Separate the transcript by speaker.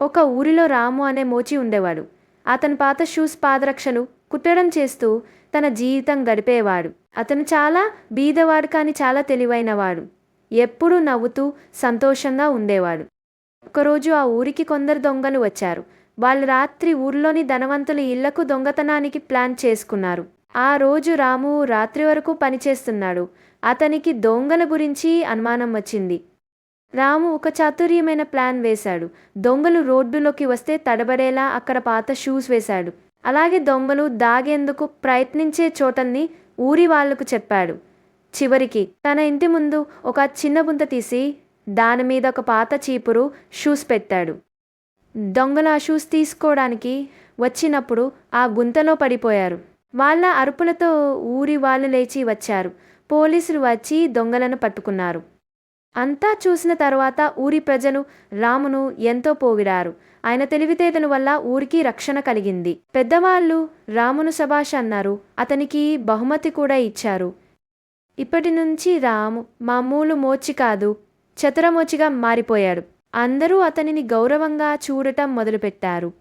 Speaker 1: ఒక ఊరిలో రాము అనే మోచి ఉండేవాడు. అతను పాత షూస్ పాదరక్షలు కుట్టడం చేస్తూ తన జీవితం గడిపేవాడు. అతను చాలా బీదవాడు కానీ చాలా తెలివైనవాడు. ఎప్పుడూ నవ్వుతూ సంతోషంగా ఉండేవాడు. ఒకరోజు ఆ ఊరికి కొందరు దొంగలు వచ్చారు. వాళ్ళు రాత్రి ఊర్లోని ధనవంతుల ఇళ్లకు దొంగతనానికి ప్లాన్ చేసుకున్నారు. ఆ రోజు రాము రాత్రి వరకు పనిచేస్తున్నాడు. అతనికి దొంగల గురించి అనుమానం వచ్చింది. రాము ఒక చాతుర్యమైన ప్లాన్ వేశాడు. దొంగలు రోడ్డులోకి వస్తే తడబడేలా అక్కడ పాత షూస్ వేశాడు. అలాగే దొంగలు దాగేందుకు ప్రయత్నించే చోటల్ని ఊరి వాళ్లకు చెప్పాడు. చివరికి తన ఇంటి ముందు ఒక చిన్న గుంత తీసి దానిమీద ఒక పాత చీపురు షూస్ పెట్టాడు. దొంగలు ఆ షూస్ తీసుకోవడానికి వచ్చినప్పుడు ఆ గుంతలో పడిపోయారు. వాళ్ళ అరుపులతో ఊరి వాళ్ళు లేచి వచ్చారు. పోలీసులు వచ్చి దొంగలను పట్టుకున్నారు. అంతా చూసిన తర్వాత ఊరి ప్రజలు రామును ఎంతో పొగిడారు. ఆయన తెలివితేటల వల్ల ఊరికి రక్షణ కలిగింది. పెద్దవాళ్ళు రామును శభాష్ అన్నారు. అతనికి బహుమతి కూడా ఇచ్చారు. ఇప్పటి నుంచి రాము మామూలు మోచి కాదు, చతురమోచిగా మారిపోయాడు. అందరూ అతనిని గౌరవంగా చూడటం మొదలుపెట్టారు.